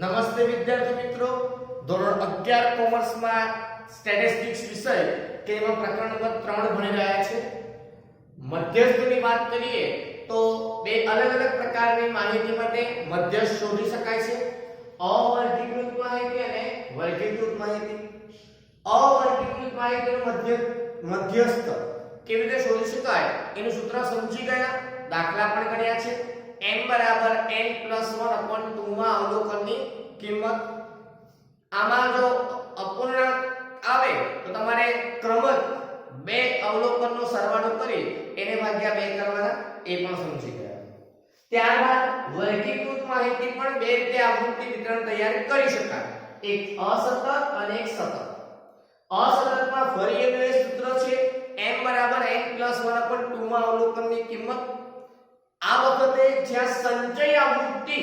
નમસ્તે વિદ્યાર્થી મિત્રો, ધોરણ 11 કોમર્સમાં સ્ટેટિસ્ટિક્સ વિષય કે એમાં પ્રકરણ નંબર 3 ભણી રહ્યા છે. મધ્યસ્થની વાત કરીએ તો બે અલગ અલગ પ્રકારની માહિતી માટે મધ્યસ્થ શોધી શકાય છે. અવર્ગીકૃત માહિતી અને વર્ગીકૃત માહિતી. અવર્ગીકૃત માહિતીનું મધ્યસ્થ કેવી રીતે શોધી શકાય એનું સૂત્ર સમજી ગયા, દાખલા પણ કર્યા છે. n બરાબર n+1/2 માં અવલોકનની કિંમત. આમાં જો અપૂર્ણાંક આવે તો તમારે ક્રમક બે અવલોકનનો સરવાળો કરી એને ભાગ્યા 2 કરવાના, એ પણ સમજી ગયા. ત્યારબાદ વર્ગીકૃત માહિતી પણ બે રીતે આવૃત્તિ વિતરણ તૈયાર કરી શકાય, એક અસતત અને એક સતત. અસતતમાં ફરી એનું એ સૂત્ર છે m બરાબર n+1/2 માં અવલોકનની કિંમત. આ વખતે જ્યાં સંચય આવૃત્તિ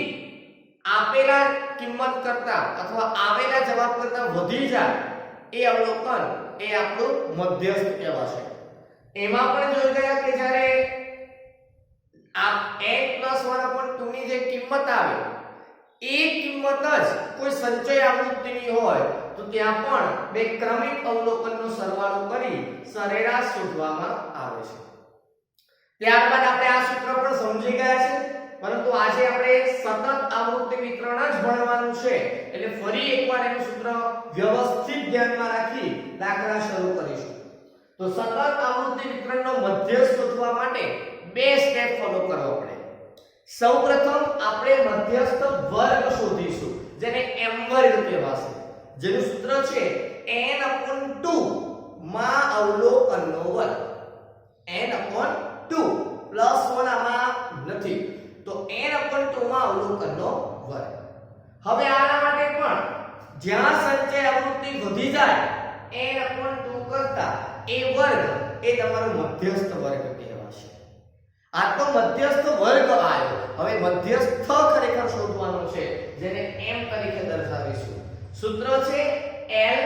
આપેલા કિંમત કરતા અથવા આવેલા જવાબ કરતા વધી જાય એ અવલોકન એ આપણું મધ્યસ્થ કહેવાશે. એમાં પણ જોઈ ગયા કે જ્યારે આ n+1/2 ની જે કિંમત આવે એ કિંમત જ કોઈ સંચય આવૃત્તિની હોય તો ત્યાં પણ બે ક્રમિક અવલોકનનો સરવાળો કરી સરેરાશ શોધવામાં આવે છે. ત્યારબાદ આપણે આ સૂત્ર પણ સમજી ગયા છે, પરંતુ આજે આપણે સતત આવૃત્તિ વિતરણ જ ભણવાનું છે, એટલે ફરી એકવાર એનું સૂત્ર વ્યવસ્થિત ધ્યાનમાં રાખી દાખલા શરૂ કરીશું. તો સતત આવૃત્તિ વિતરણનો મધ્યસ્થ શોધવા માટે બે સ્ટેપ ફોલો કરવા પડે. સૌપ્રથમ આપણે મધ્યસ્થ વર્ગ શોધીશું, જેને m વર્ગ કહેવાશે, જેનું સૂત્ર છે n/2 માં અવલોકનનો વર્ગ. n/2 +1 આમાં નથી તો n/2 માં અવલોકનનો વર્ગ. હવે આના માટે પણ જ્યાં સંચય આવૃત્તિ વધી જાય n/2 કરતા એ વર્ગ એ તમારો મધ્યસ્થ વર્ગ કહેવાશે. આ તો મધ્યસ્થ વર્ગ આવ્યો. હવે મધ્યસ્થ ખરેખર શોધવાનો છે, જેને m તરીકે દર્શાવીશું. સૂત્ર છે l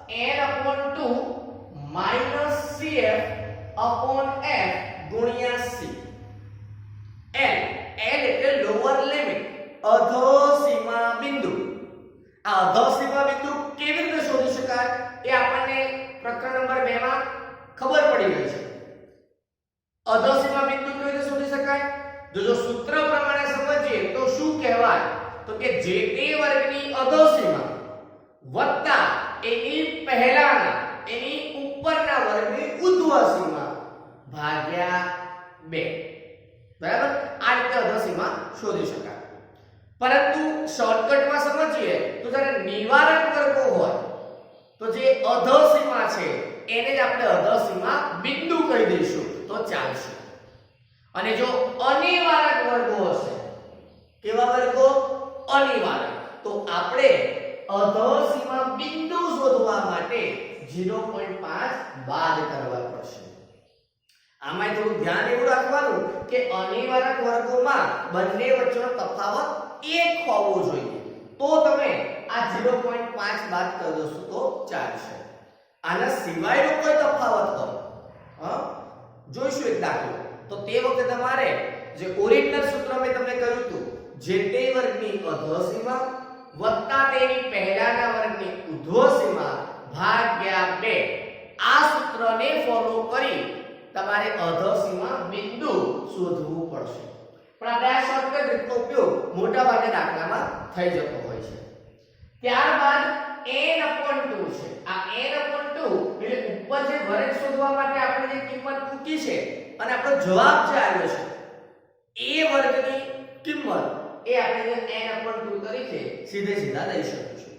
n/2 -cf/f ગુણ્યા c. l એટલે લોઅર લિમિટ, અધોસીમા બિંદુ. આ અધોસીમા બિંદુ કેવી રીતે શોધી શકાય એ આપણને પ્રકરણ નંબર 2 માં ખબર પડી ગઈ છે. અધોસીમા બિંદુ કેવી રીતે શોધી શકાય? જો સૂત્ર પ્રમાણે સમજીએ તો શું કહેવાય, તો કે જે તે વર્ગની અધોસીમા વત્તા એની પહેલાના એની ઉપરના વર્ગની ઉર્ધ્વસીમા ભાગ્યા 2. બરાબર? આ રીતે અધોસીમા શોધી શકાય. પરંતુ શોર્ટકટમાં સમજીએ તો જ્યારે નિવારક વર્ગો હોય તો જે અધોસીમા છે એને જ આપણે અધોસીમા બિંદુ કહી દઈશું તો ચાલશે. અને જો અનિવારક વર્ગો હશે, કેવા વર્ગો? અનિવારક, તો આપણે અધોસીમા બિંદુ શોધવા માટે 0.5 બાદ કરવા પડશે. આમાં થોડું ધ્યાન એવું રાખવાનું કે અનિવારક વર્ગોમાં બંને વચ્ચેનો તફાવત 1 હોવો જોઈએ, તો તમે આ 0.5 બાદ કરી દો તો ચાલશે. આના સિવાયનો કોઈ તફાવત હોય, જોઈશું એક દાખલો. તો તે વખતે તમારે જે ઓરિજિનલ સૂત્ર મેં તમને કહ્યું હતું, જે તે વર્ગની અધોસીમા વત્તા તેની પહેલાના વર્ગની ઉર્ધ્વસીમા ભાગ્યા 2, આ સૂત્રને ફોલો કરી તમારે અધોસીમા બિંદુ શોધવું પડશે. પણ આપણે આ શોર્ટકટ રીતનો ઉપયોગ મોટા ભાગે દાખલામાં થઈ જતો હોય છે. ત્યારબાદ n/2 છે. આ n/2 એટલે ઉપર જે વર્ગ શોધવા માટે આપણે જે કિંમત મૂકી છે અને આપણો જવાબ જે આવ્યો છે એ વર્ગની કિંમત એ આપણે n/2 તરીકે સીધા લઈ શકીશું.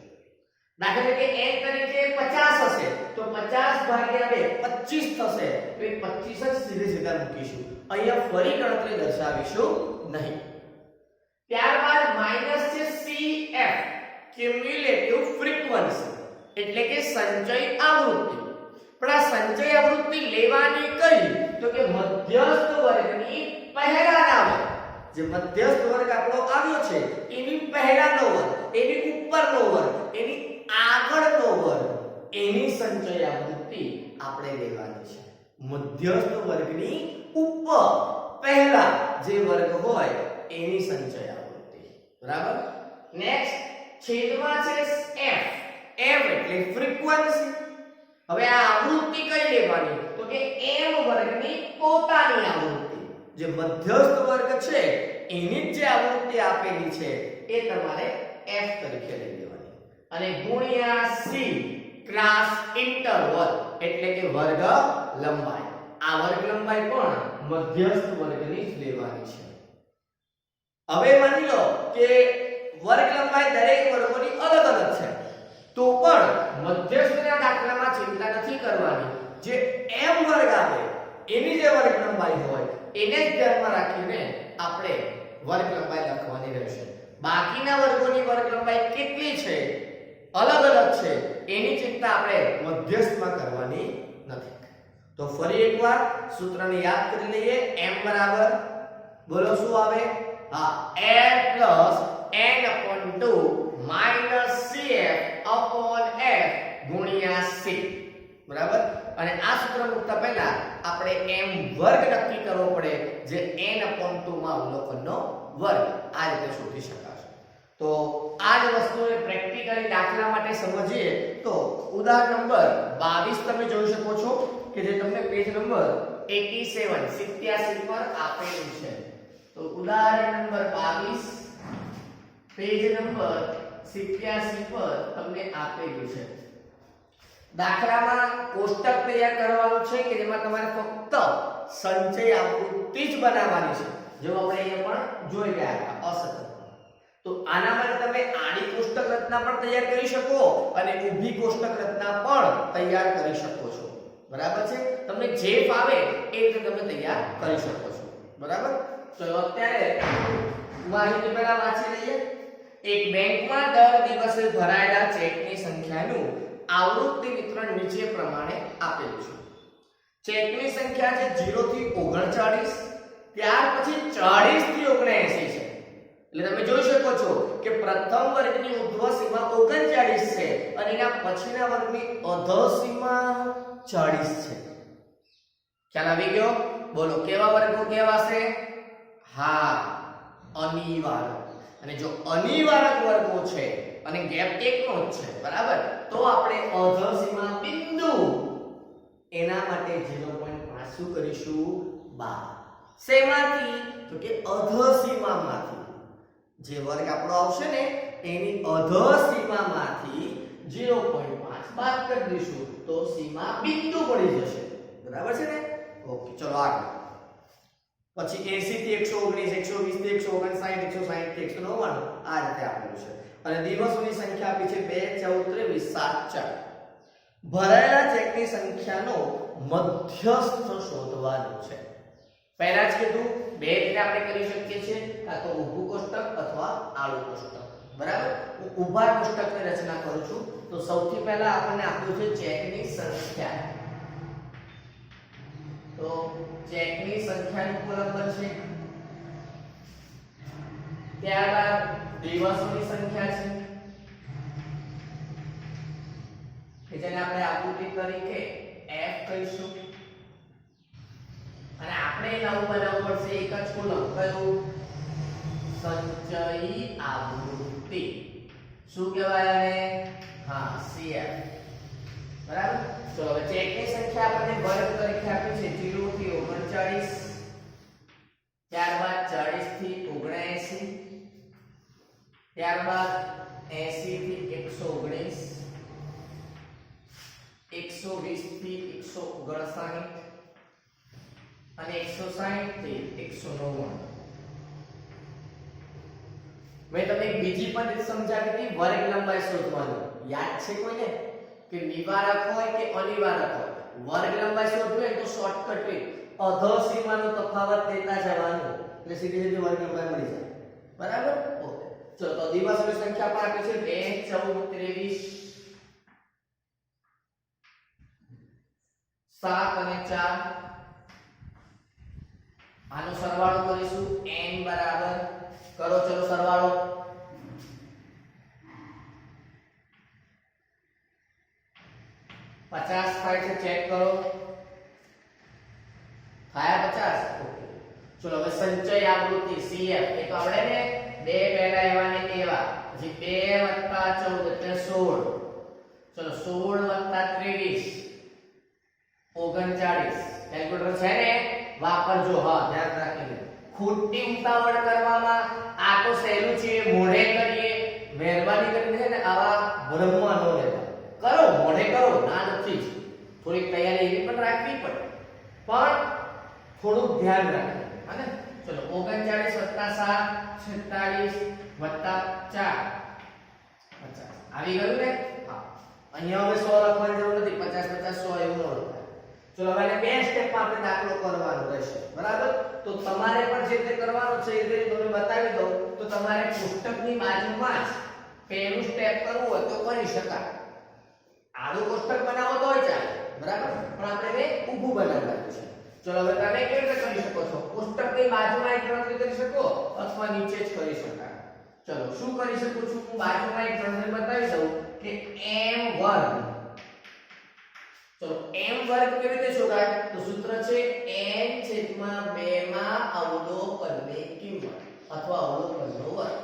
દાખલા તરીકે n તરીકે 50 હશે તો 50 ભાગ્યા 2 25 થશે, તો એ 25 જ સીધા મૂકીશું, અહીંયા ફરી ગણતરી દર્શાવીશું નહીં. ત્યારબાદ માઈનસ છે cf ક્યુમ્યુલેટિવ ફ્રીક્વન્સી, એટલે કે સંચય આવૃત્તિ. પણ આ સંચય આવૃત્તિ લેવાની કઈ? તો કે મધ્યસ્થ વર્ગની પહેલાના વર્ગ. જે મધ્યસ્થ વર્ગ આપણો આવ્યો છે એની પહેલાનો વર્ગ, એની ઉપરનો વર્ગ, એની આગળનો વર્ગ, એની સંચય આવૃત્તિ આપણે લેવાની છે. મધ્યસ્થ વર્ગની ઉપર પહેલા જે વર્ગ હોય એની સંચય આવૃત્તિ. બરાબર? નેક્સ્ટ છેદમાં છે f. f એટલે ફ્રીક્વન્સી. હવે આ આવૃત્તિ કઈ લેવાની તો કે m વર્ગની પોતાની આવૃત્તિ. જે મધ્યસ્થ વર્ગ છે એની જે આવૃત્તિ આપેલી છે એ તમારે f તરીકે લઈ લેવાની અને ગુણ્યા c ક્લાસ ઇન્ટરવલ એટલે કે વર્ગ લંબાઈ. આ વર્ગ લંબાઈ પણ મધ્યસ્થ વર્ગની જ લેવાની છે. હવે માની લો કે વર્ગ લંબાઈ દરેક વર્ગોની અલગ અલગ છે તો પણ મધ્યસ્થના દાખલામાં ચિંતા નથી કરવાની. જે m વર્ગ આવે એની જે વર્ગ લંબાઈ હોય એને જ ધ્યાનમાં રાખીને આપણે વર્ગ લંબાઈ લખવાની રહેશે. બાકીના વર્ગોની વર્ગ લંબાઈ કેટલી છે અલગ અલગ છે એની ચિંતા આપણે મધ્યસ્થમાં કરવાની નથી. તો ફરી એકવાર સૂત્રને યાદ કરી લઈએ. m બરાબર બોલો શું આવે? હા, l+n/2 -cf/f ગુણ્યા c. બરાબર. અને આ સૂત્ર મૂકતા પહેલા આપણે m વર્ગ નક્કી કરવો પડે જે n/2 માં અવલોકનનો વર્ગ. આ રીતે શોધી શકાશે. તો આ જ વસ્તુને પ્રેક્ટિકલી દાખલા માટે સમજીએ તો ઉદાહરણ નંબર 22 તમે જોઈ શકો છો કે જે તમને પેજ નંબર 87 પર આપેલું છે. તો ઉદાહરણ નંબર 22 પેજ નંબર 87 પર તમને આપેલું છે. દાખલામાં કોષ્ટક તૈયાર કરવાનું છે કે જેમાં તમારે ફક્ત સંચય આવૃત્તિ જ બનાવવાની છે. જો આપણે અહીંયા પણ જોઈ ગયા હતા અસતત. તો આના માટે તમે આડી કોષ્ટક રચના પણ તૈયાર કરી શકો અને ઊભી કોષ્ટક રચના પણ તૈયાર કરી શકો છો. બરાબર છે. તમને જે ફાવે એ રીતે તમે તૈયાર કરી શકો છો. બરાબર. ચલો અત્યારે માહિતી પહેલા વાંચી લઈએ. એક બેંકમાં દર દિવસે ભરાયેલા ચેકની સંખ્યાનું આવૃત્તિ વિતરણ નીચે પ્રમાણે આપેલું છે. ચેકની સંખ્યા છે 0 થી 39, ત્યાર પછી 40 થી 79 છે. એટલે તમે જોઈ શકો છો કે પ્રથમ વર્ગની ઉર્ધ્વ સીમા 39 છે અને એના પછીના વર્ગની અધઃ સીમા 40 છે. ખ્યાલ આવી ગયો? બોલો કેવા વર્ગો કહેવાશે? હા, અનિવાર્ય. અને જો અનિવાર્ય વર્ગો છે અને ગેપ એકનો જ છે બરાબર તો આપણે અધઃ સીમા બિંદુ એના માટે 0.5 શું કરીશું? 12. શેમાંથી? તો કે અધઃ સીમામાંથી. જે વર્ગ આપણો આવશે ને એની અધઃ સીમામાંથી 0.5 બાદ કરી દઈશું તો સીમા બિંદુ પડી જશે. બરાબર છે ને? ઓકે, ચલો આગળ. પછી 80 થી 119, 120 થી 159, 160 થી 199 આ રીતે આપેલું છે. અને દિવસોની સંખ્યા આપી છે 2, 14, 23, 7, 4. ભરાયેલા ચેકની સંખ્યાનો મધ્યસ્થ શોધવાનો છે. પહેલા જ કીધું બે રીતે આપણે કરી શકીએ છીએ, કાં તો ઊભું કોષ્ટક અથવા આડું કોષ્ટક. બરાબર. હું ઊભા કોષ્ટકની રચના કરું છું. તો સૌથી પહેલા આપણને આપ્યું છે ચેકની સંખ્યા. તો ચેકની સંખ્યાનું કોલમ બનશે. ત્યારબાદ દિવસોની સંખ્યા છે કે જેને આપણે આવૃત્તિ તરીકે f કહીશું. અને આપણે નવું બનાવવું પડશે એક જ કોલમ. કયું? સંચયી આવૃત્તિ. શું કહેવાય આને? હા, cf. બરાબર. તો હવે ચેકની સંખ્યા આપણને વર્ગ તરીકે આપી છે 0 થી 39, ત્યારબાદ 40 થી 79, ત્યારબાદ 80 થી 119, 120 થી 159 અને 160 થી 199. મેં તમને એક બીજી પણ રીત સમજાવી હતી વર્ગ લંબાઈ શોધવાની. યાદ છે કોઈને? કે નિવારક હોય કે અનિવારક હોય વર્ગ લંબાઈ શોધવી હોય તો શોર્ટકટ રીત અધઃ સીમાનો તફાવત લેતા જવાનું એટલે સીધી સીધી વર્ગ લંબાઈ મળી જાય. બરાબર. ઓકે, ચલો તો દિવસોની સંખ્યા પણ આપી છે 2, 14, 23, 7 અને 4. આનો સરવાળો કરીશું. n બરાબર કરો ચલો સરવાળો. पचास થાય છે ચેક કરો. થયા 50. ઓકે, ચલો હવે સંચય આવૃત્તિ cf એ તો આપણે ને બે પહેલા એવા ને એવા, પછી 2 + 14 એટલે 16. ચલો 16 + 23 39. કેલ્ક્યુલેટર છે ને વાપરજો, હા ધ્યાન રાખીને. ખોટી ઉતાવળ કરવામાં આ તો સહેલું છે, મોઢે કરીએ. મહેરબાની કરીને છે ને આવા ભ્રમમાં ન લેતા. કરો મોઢે કરો, ના નથી જ. થોડી તૈયારી એવી પણ રાખવી પડે, પણ થોડુંક ધ્યાન રાખજો. હા, ચલો 39 + 7 46 + 4 50. આવી ગયું ને? હા. અહીંયા હવે 100 લખવાની જરૂર નથી, 50 50 100 એવું ન લખાય. ચલો હવે બે સ્ટેપમાં આપણે દાખલો કરવાનો રહેશે, બરાબર? તો તમારે પણ જે તે કરવાનું છે એ રીતે તમને બતાવી દઉં તો તમારે પુસ્તકની બાજુમાં જ પહેલું સ્ટેપ કરવું હોય તો કરી શકાય. આડું કોષ્ટક બનાવો તોય ચાલે, બરાબર? પણ આપણે ઊભું બનાવવાનું છે. ચલો હવે તમે કેવી રીતે કરી શકો છો? પુસ્તકની બાજુમાં એક ગણતરી કરી શકો અથવા નીચે જ કરી શકાય. ચલો શું કરી શકું છું? હું બાજુમાં એક ગણતરી બતાવી દઉં કે m2. ચલો m2 કેવી રીતે શોધાય? તો સૂત્ર છે n/2 માં અવલોકનની કિંમત અથવા અવલોકનનો વર્ગ,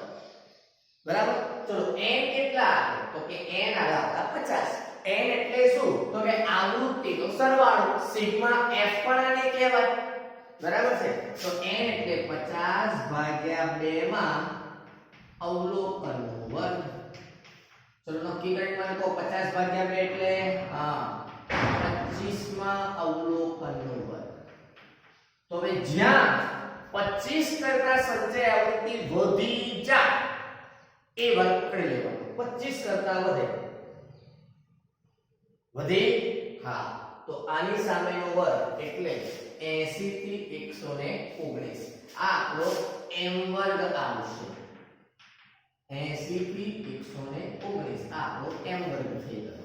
બરાબર? ચલો n કેટલા? તો કે n આવ્યા 50. n એટલે શું? તો કે આવૃત્તિનો સરવાળો. સિગ્મા f પણ આને કહેવાય, બરાબર છે? તો n એટલે 50/2 માં અવલોકનનો વર્ગ. ચલો નક્કી કરીને મને કહો 50/2 એટલે હા 25 માં અવલોકનનો વર્ગ. તો હવે જ્યાં 25 કરતા સંચય આવૃત્તિ વધી જાય એ વર્ગ પકડી લેવાનો. 25 કરતા વધે, હા, તો આની સામેનો વર્ગ એટલે 80 થી 119. આ આપણો m વર્ગ આવશે. 80 થી 119 આ આપણો m વર્ગ થઈ ગયો,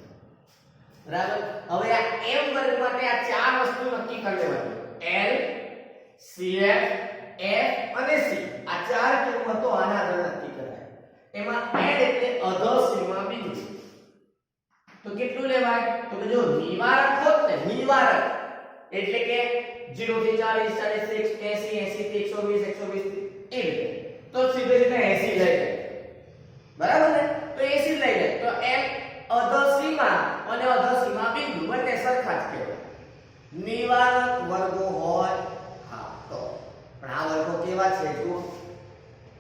બરાબર? હવે આ m વર્ગ માટે આ ચાર વસ્તુ નક્કી કરી લેવાની. l, cf, f અને c. આ ચાર કિંમતો આના આધારે નક્કી કરાય. એમાં l એટલે અધસીમા બિંદુ. તો કેટલું લેવાય? તો કે જો નિવારક હોત ને, નિવારક એટલે કે 0 થી 40 40 થી 80 80 થી 120 120 એ રીતે તો સીધે સીધે 80 લઈ લે, બરાબર ને? તો 80 લઈ લે તો m અધસીમા અને અધસીમા બિંદુ બંને સરખા જ કહેવાય. નિવારક વર્ગો હોય, હા, તો પણ આ વર્ગો કેવા છે જુઓ.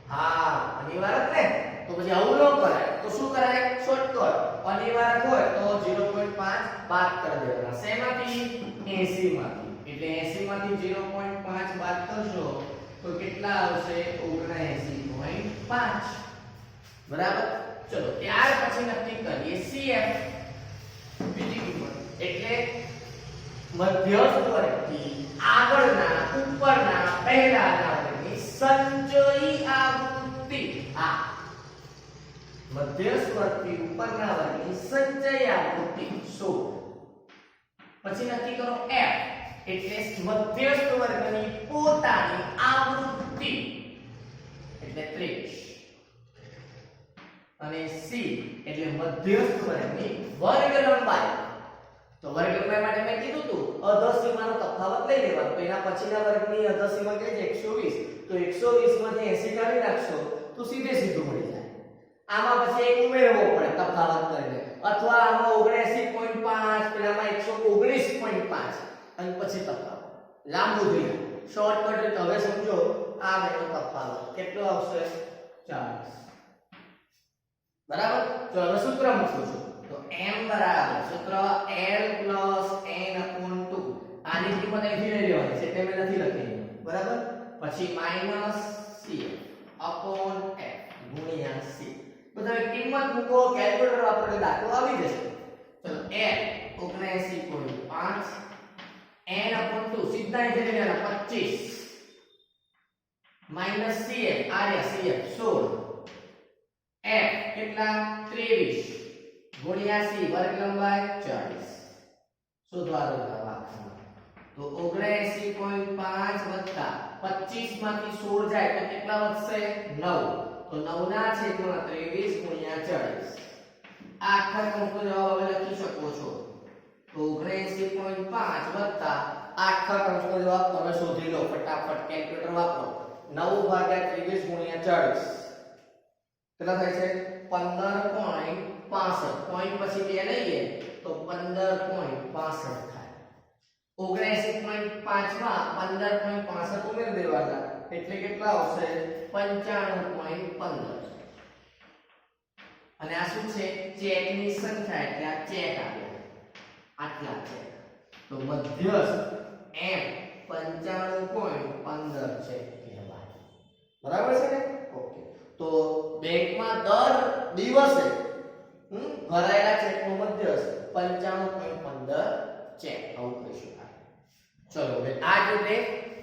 હા, અનિવારક ને તો પછી આવું ન કરાય. તો શું કરાય? શોર્ટકટ. અનિવારક હોય તો 0.5 બાદ કરી દેવાના. શેમાંથી? 80 માંથી. એટલે 80 માંથી 0.5 બાદ કરશો તો કેટલા આવશે? 79.5. બરાબર? ચલો ત્યાર પછી નક્કી કરીએ CF બીજી કિંમત એટલે મધ્યસ્થ વર્ગથી આગળના ઉપરના પહેલાના વર્ગની સંચયી આવૃત્તિ. આ મધ્યસ્થ વર્ગથી ઉપરના વર્ગની સંચયી આવૃત્તિ 100. પછી નક્કી કરો F એટલે મધ્યસ્થ વર્ગની પોતાની આવૃત્તિ એટલે 30. અને C એટલે મધ્યસ્થ વર્ગની વર્ગ લંબાઈ. તો વર્ગ લંબાઈ માટે મેં કીધું હતું અધસીમાનો તફાવત લઈ લેવાનો. તો એના પછીના વર્ગની અધસીમા કે છે 120. તો 120 માંથી 80 કાઢી નાખશો તો સીધે સીધું મળી જાય. આમાં પછી એક ઉમેરવો પડે તફાવત કરીને, અથવા આમાં 79.5 પેલામાં 119.5 અને પછી તફાવત લાંબુ થઈ જાય. શોર્ટકટ રીતે હવે સમજો આ બેનો તફાવત કેટલો આવશે? 40. બરાબર? તો હવે સૂત્ર મૂકું છું. તો m બરાબર સૂત્ર l n/2. આની કિંમત અહીંથી લઈ લેવાની છે, તે મેં નથી લખી, બરાબર? પછી -cf f ગુણ્યા c. બધા કિંમત મૂકો, કેલ્ક્યુલેટર વાપરીને દાખલો આવી જશે. ચલો l 79.5 n/2 સીધા અહીંથી લઈ લેવાના 25 -cf આર્યા cf 16 f કેટલા 23 ગુણ્યા c વર્ગ લંબાઈ 40 શોધવાનો દાખલા. તો 79.5 વત્તા 25 માંથી 16 જાય તો કેટલા વધશે? 9. તો 9 ના છેદમાં 23 ગુણ્યા 40. આખા કૌંસનો જવાબ હવે લખી શકો છો. તો 79.5 વત્તા આખા કૌંસનો જવાબ તમે શોધી લો ફટાફટ, કેલ્ક્યુલેટર વાપરો. 9 ભાગ્યા 23 ગુણ્યા 40 કેટલા થાય છે 15.65 પોઈન્ટ પછી 2 લઈએ તો 15.65 થાય 79.5 માં 15.65 ઉમેરી દેવાના એટલે કેટલા આવશે 95.15 અને આ શું છે ચેકની સંખ્યા એટલે આ ચેક આવે આટલા ચેક તો મધ્યસ્થ m 95.15 છે કહેવાય બરાબર છે ને ઓકે તો બેંકમાં દર દિવસે ભરાયેલા ચેકનો મધ્યસ્થ 95.15 ચેક આવું કહી શકાય ચલો હવે આ જ રીતે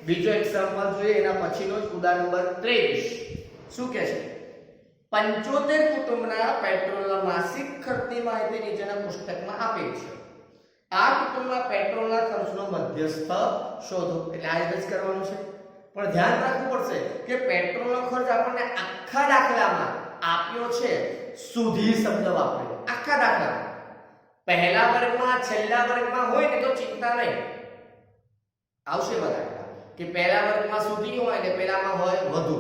બીજો એક્ઝામ્પલ જોઈએ એના પછીનો જ ઉદાહરણ નંબર 23 શું કહે છે 75 કુટુંબના પેટ્રોલના માસિક ખર્ચની માહિતી નીચેના પુસ્તકમાં આપેલ છે આ કુટુંબના પેટ્રોલના ખર્ચનો મધ્યસ્થ શોધો એટલે આ રીતે જ કરવાનું છે પણ ધ્યાન રાખવું પડશે કે પેટ્રોલનો ખર્ચ આપણને આખા દાખલામાં આપ્યો છે સુધી શબ્દ વાપર્યો આખા દાખલામાં પહેલા વર્ગમાં છેલ્લા વર્ગમાં હોય ને તો ચિંતા નહીં આવશે બરાબર કે પહેલા વર્ગમાં સુધી હોય ને પહેલામાં હોય વધુ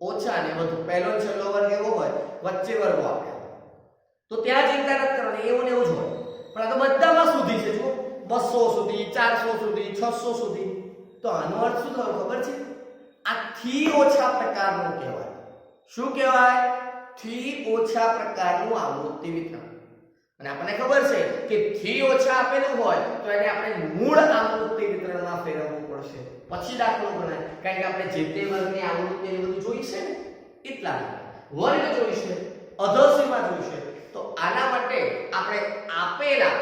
ઓછા ને વધુ પહેલો છેલ્લો વર્ગ એવો હોય વચ્ચે વર્ગો આપ્યા તો ત્યાં ચિંતા નથી કરવાની એવું ને એવું જ હોય પણ આ તો બધામાં સુધી છે જો 200 સુધી 400 સુધી 600 સુધી તો આનો અર્થ શું થયો ખબર છે આ થી ઓછા પ્રકારનું કહેવાય શું કહેવાય થી ઓછા પ્રકારનું આવૃત્તિ વિતરણ અને આપણને ખબર છે કે થી ઓછા આપેલું હોય તો એને આપણે મૂળ આવૃત્તિ વિતરણમાં ફેરવવું પડશે પછી દાખલો ગણાય કારણ કે આપણે જે તે વર્ગની આવૃત્તિ એ બધું જોઈ છે ને એટલા વર્ગ જોઈશે અધસીમા જોઈશે તો આના માટે આપણે આપેલા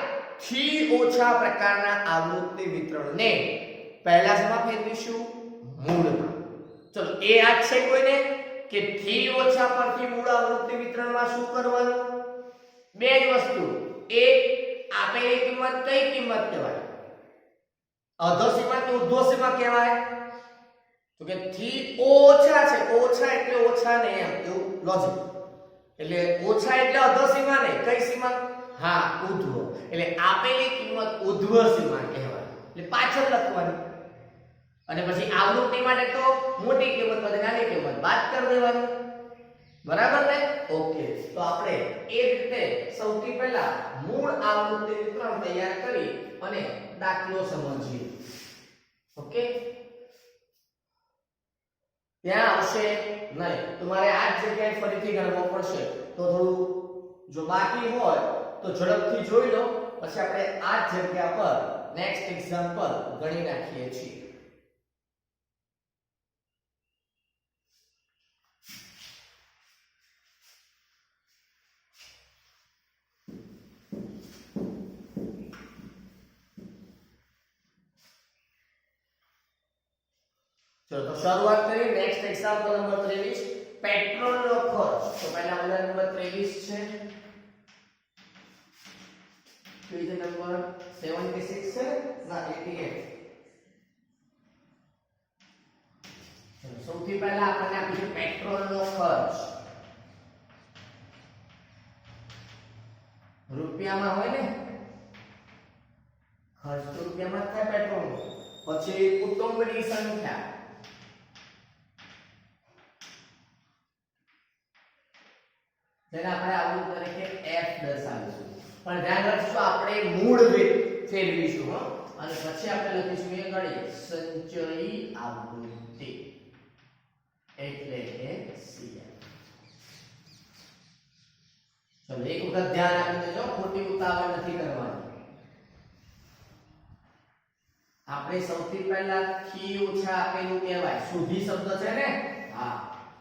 થી ઓછા પ્રકારના આવૃત્તિ વિતરણને પહેલા શેમાં ફેરવીશું મૂળમાં ચલો એ યાદ છે કોઈને કે થી ઓછા પરથી મૂળ આવૃત્તિ વિતરણમાં શું કરવાનું બે જ વસ્તુ એક આપેલી કિંમત કઈ કિંમત કહેવાય અધસીમા કે ઉર્ધ્વસીમા કહેવાય તો કે થી ઓછા છે ઓછા એટલે ઓછા નહીં એમ એવું લોજિક એટલે ઓછા એટલે અધસીમા નહીં કઈ સીમા હા ઉર્ધ્વ એટલે આપેલી કિંમત ઉર્ધ્વ સીમા કહેવાય એટલે પાછળ લખવાની અને પછી આવૃત્તિ માટે તો મોટી કિંમત પછી નાની કિંમત બાદ કરી દેવાની બરાબર ને ઓકે તો આપણે એ રીતે સૌથી પહેલા મૂળ આવૃત્તિ વિતરણ તૈયાર કરી અને દાખલો સમજીએ ઓકે ત્યાં આવશે નહીં તમારે આ જ જગ્યાએ ફરીથી ગણવો પડશે તો થોડું જો બાકી હોય તો ઝડપથી જોઈ લો પછી આપણે આ જ જગ્યા પર નેક્સ્ટ એક્ઝામ્પલ ગણી નાખીએ છીએ तो शुरुआत करिए नेक्स्ट एग्जांपल नंबर 23 पेट्रोल નો ખર્ચ તો પહેલા ઉદાહરણ નંબર 23 છે પેજ નંબર 76 છે ના 88 સૌથી પહેલા આપણે આપીશું પેટ્રોલ નો ખર્ચ રૂપિયામાં હોય ને ખર્ચ તો રૂપિયામાં થાય પેટ્રોલ પછી કુટુંબની સંખ્યા જેને આપણે આવું તરીકે f દર્શાવીશું પણ ધ્યાન રાખજો આપણે મૂળ ફેરવીશું હો અને પછી આપણે લખીશું એ ગણી સંચયી આવૃત્તિ એટલે કે CI ચલો એક વખત ધ્યાન આપી દેજો ખોટી ઉતાવળ નથી કરવાની આપણે સૌથી પહેલા થી ઓછા આપેલું કહેવાય સુધી શબ્દ છે ને હા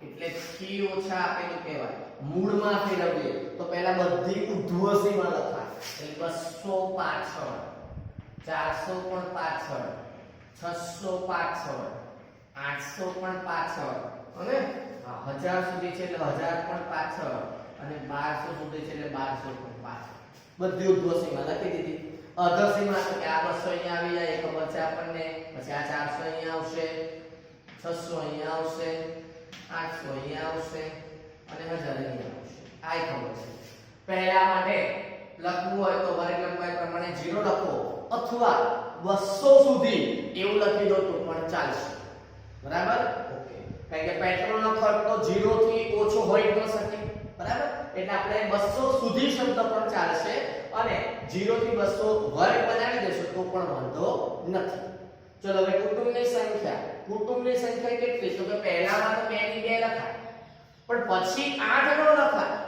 એટલે થી ઓછા આપેલું કહેવાય મૂળમાં ફેરવીએ તો પહેલા બધી ઉર્ધ્વ સીમા લખાય એટલે 265 400 પણ પાછળ 600 પાછળ 800 પણ પાછળ અને 1000 સુધી છે એટલે 1000 પણ પાછળ અને 1200 સુધી છે એટલે 1200 પણ પાછળ બધી ઉર્ધ્વ સીમા લખી દીધી અધર સીમા તો કે આ 200 અહીંયા આવી જાય ખબર છે આપણને પછી આ 400 અહીંયા આવશે 600 અહીંયા આવશે 800 અહીંયા આવશે અને 1000 અહીંયા આવશે આ ખબર છે પહેલા માટે લખવું હોય તો વર્ગ લંબાઈ પ્રમાણે 0 લખો અથવા 200 સુધી એવું લખી દો તો પણ ચાલશે બરાબર ઓકે કારણ કે પેટ્રોલનો ખર્ચ તો 0 થી ઓછો હોઈ ન શકે, બરાબર? એટલે આપણે 200 સુધી શબ્દ પણ ચાલશે અને 0 થી 200 વર્ગ બનાવી દેશો તો પણ વાંધો નથી. ચલો હવે કુટુંબની સંખ્યા કેટલી? તો કે પહેલામાં તો 2 ની 2 લખાય, પણ પછી 8 નો લખાય,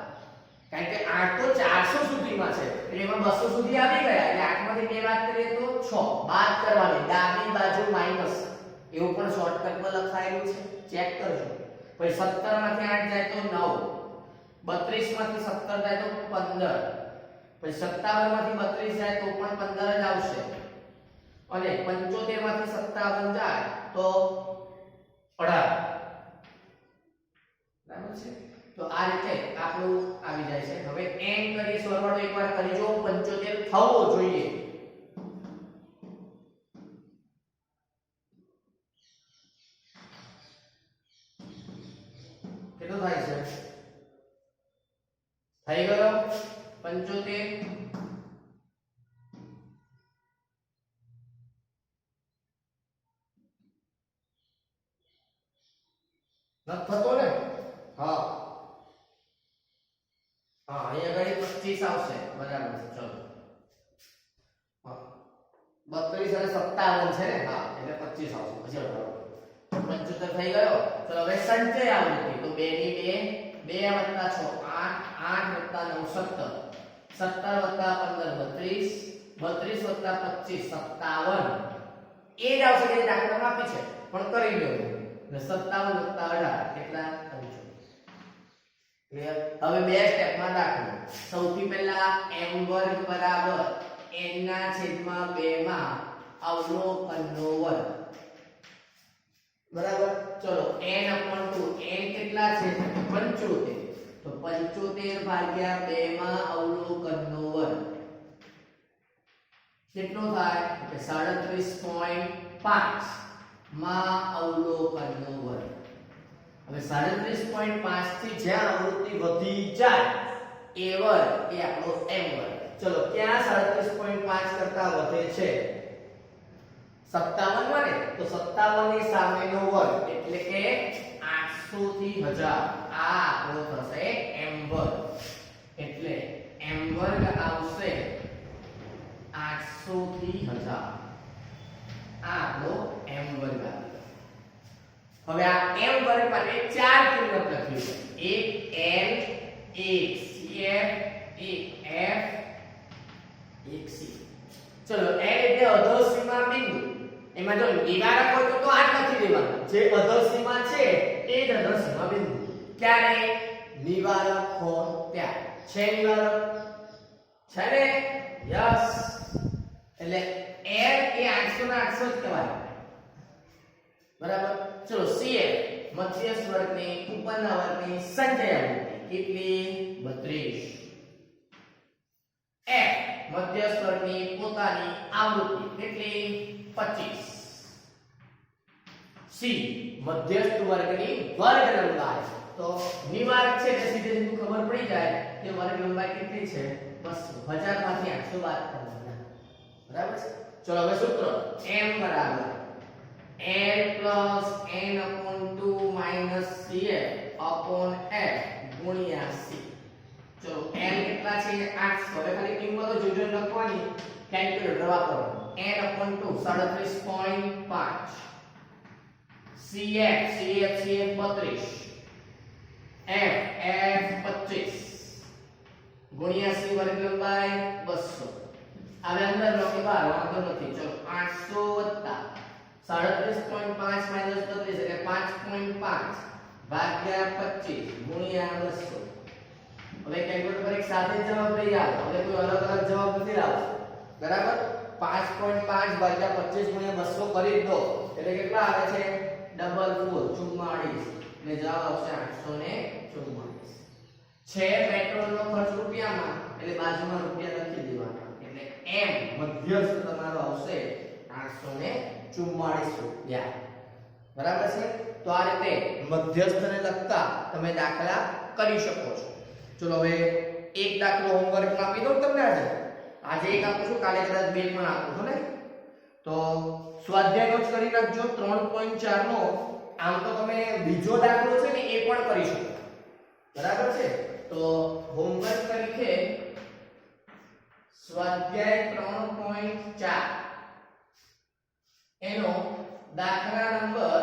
કારણ કે 8 તો 400 સુધીમાં છે એટલે એમાં 200 સુધી આવી ગયા એટલે 8 માંથી 2 બાદ કરીએ તો 6 બાદ કરવાની, ડાબી બાજુ માઈનસ એવું પણ શોર્ટકટમાં લખાયેલું છે, ચેક કરજો. પછી 17 માંથી 8 જાય તો 9, 32 માંથી 17 જાય તો 15, પછી 57 માંથી 32 જાય તો પણ 15 જ આવશે અને 75 માંથી 57 જાય તો 18. બરાબર છે? તો આ રીતે આપણું આવી જાય છે. હવે n કરી સરવાળો એકવાર કરી જો, 75 થવો જોઈએ. કેટલું થાય છે? થઈ ગયો 75. નથી થતો ને? હા હા, અહીંયા આગળ 25 આવશે, બરાબર છે. ચલો હા, 32 અને 57 છે ને? હા, એટલે 25 આવશે. પછી 75 થઈ ગયો. ચલો હવે સંચય આવૃત્તિ તો 2 ની 2, 2 + 6 8, 8 + 9 17, 17 + 15 32, 32 + 25 57. એ જ આવશે કે દાખલામાં આપી છે પણ કરી લો. 57 + 18 કેટલા? 25. ક્લિયર? હવે બે સ્ટેપમાં દાખલો. સૌથી પહેલા m² = n ના છેદમાં 2 માં અવલોકનનો વર્ગ. બરાબર? ચલો n/2 n કેટલા છે? 75. તો 75 ભાગ્યા 2 માં અવલોકનનો વર્ગ કેટલો થાય? કે 37.5 માં અવલોકનનો વર્ગ. હવે 37.5 થી જ્યાં આવૃત્તિ વધી જાય એ વર્ગ એ આપણો m વર્ગ. ચલો ક્યાં 37.5 કરતા વધે છે? 57 માં ને? તો 57 ની સામેનો વર્ગ એટલે કે 800 થી 1000 આ આપણો થશે m વર્ગ. એટલે m વર્ગ આવશે 800 થી 1000. આ આપણો m વર્ગ આવે. હવે આ m વર્ગ માટે ચાર કિંમત લખવી છે. એક n, એક cf, એક f, એક c. ચલો n એટલે અધોસીમા બિંદુ. એમાં જો નિવારક હોય તો આ જ લખી દેવાનું. જે અધોસીમા છે એ જ અધોસીમા બિંદુ. ક્યારે નિવારક હોય ત્યાં. છે નિવારક? છે ને? યસ. એટલે n એ 800 ના 800 જ કહેવાય. બરાબર? ચલો cf મધ્યસ્થ વર્ગની ઉપરના વર્ગની સંચય આવૃત્તિ કેટલી? 32. f મધ્યસ્થ વર્ગની પોતાની આવૃત્તિ કેટલી? 25. c મધ્યસ્થ વર્ગની વર્ગ લંબાઈ. તો નિવારક છે એટલે સીધે સીધું ખબર પડી જાય કે વર્ગ લંબાઈ કેટલી છે? 200. 1000 માંથી 800 બાદ કરવાના. બરાબર છે? ચલો હવે સૂત્ર m = n plus n/2 minus cf/f ગુણ્યા c. ચલો n કેટલા છે? 800. હવે ખાલી કિંમતો જોજો લખવાની, કેલ્ક્યુલેટર વાપરવાનું. n/2 37.5 cf 32 f 25 ગુણ્યા c વર્ગ લંબાઈ 200. હવે અંદર લો કે બહાર વાંધો નથી. ચલો 800 37.5 minus 32 એટલે 5.5 ભાગ્યા 25 ગુણ્યા 200. હવે કેલ્ક્યુલેટર પર એક સાથે જ જવાબ લઈ આવો. હવે કોઈ અલગ અલગ જવાબ નથી લાવવાનો. બરાબર? 5.5 ભાગ્યા 25 ગુણ્યા 200 કરી દો એટલે કેટલા આવે છે? ડબલ 4 44 એટલે જવાબ આવશે 844. છે પેટ્રોલનો ખર્ચ રૂપિયામાં એટલે બાજુમાં રૂપિયા લખી દેવાના. એટલે m મધ્યસ્થ તમારો આવશે 844 રૂપિયા. બરાબર છે? તો આ રીતે મધ્યસ્થને લગતા તમે દાખલા કરી શકો છો. ચલો હવે એક દાખલો હોમવર્કમાં આપી દઉં તમને. આજે એક આપું છું, કાલે કદાચ બે પણ આપું છું ને. તો સ્વાધ્યાયનો જ કરી નાખજો. 3.4 નો આમ તો તમે બીજો દાખલો છે ને એ પણ કરી શકો, બરાબર છે? તો હોમવર્ક તરીકે સ્વાધ્યાય 3.4 એનો દાખલા નંબર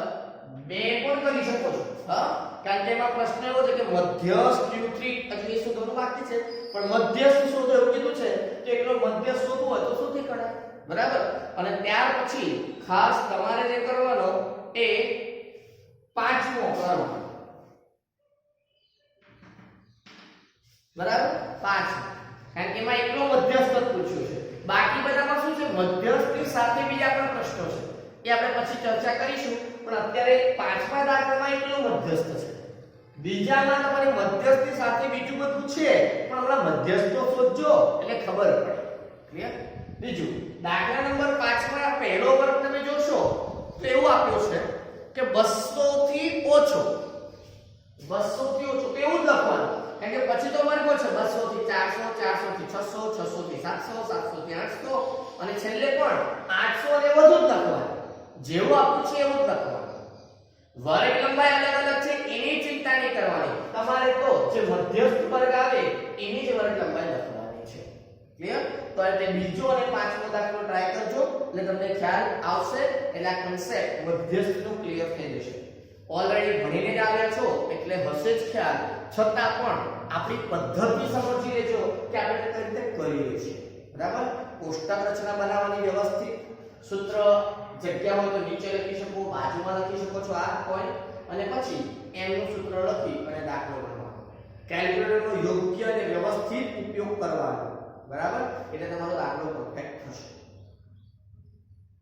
2 પણ કરી શકો છો. હા, કારણ કે એમાં પ્રશ્ન એવો છે કે મધ્યસ્થ Q3 એટલે શોધવાનું બાકી છે, પણ મધ્યસ્થ શોધો એવું કીધું છે કે એકલો મધ્યસ્થ શોધવો હોય તો શોધી કઢાય, બરાબર? અને ત્યાર પછી ખાસ તમારે જે કરવાનો એ પાંચમો કરવાનો, બરાબર? પાંચમો, કારણ કે એમાં એકલો મધ્યસ્થ જ પૂછ્યું છે. બાકી બધામાં શું છે, મધ્યસ્થની સાથે બીજા પણ પ્રશ્નો છે, એ આપણે પછી ચર્ચા કરીશું. પણ અત્યારે પાંચમા દાખલામાં એકલો મધ્યસ્થ છે. બીજામાં તમારે મધ્યસ્થની સાથે બીજું બધું છે, પણ હમણાં મધ્યસ્થ તો શોધજો એટલે ખબર પડે. ક્લિયર? બીજું દાખલા નંબર 5 માં પહેલો વર્ગ તમે જોશો તો એવું આપ્યું છે કે 200 થી ઓછો, 200 થી ઓછો કેવું લખવાનું? કારણ કે પછી તો વર્ગો છે 200 થી 400, 400 થી 600, 600 થી 700, 700 થી 800 અને છેલ્લે પણ 800 અને વધુ જ લખવાનું. જેવું આપ્યું છે એવું જ લખવાનું. વર્ગ લંબાઈ અલગ અલગ છે એની ચિંતા નહીં કરવાની, તમારે તો જે મધ્યસ્થ વર્ગ આવે એની જ વર્ગ લંબાઈ લખવાની છે. ક્લિયર? તો એટલે બીજો અને પાંચમો દાખલો ટ્રાય કરજો એટલે તમને ખ્યાલ આવશે, એટલે આ કન્સેપ્ટ મધ્યસ્થનો ક્લિયર થઈ જશે. ઓલરેડી ભણીને જ આવ્યા છો એટલે હશે જ ખ્યાલ, છતાં પણ આપણી પદ્ધતિ સમજી લેજો કે આપણે કઈ રીતે કરીએ છીએ. બરાબર? કોષ્ટક રચના બનાવવાની વ્યવસ્થિત, સૂત્ર જગ્યા હોય તો નીચે લખી શકો, બાજુમાં લખી શકો છો આ પોઈન્ટ, અને પછી m નું સૂત્ર લખી અને દાખલો ગણવાનો. કેલ્ક્યુલેટરનો યોગ્ય અને વ્યવસ્થિત ઉપયોગ કરવાનો, બરાબર? એટલે તમારો દાખલો પરફેક્ટ થશે.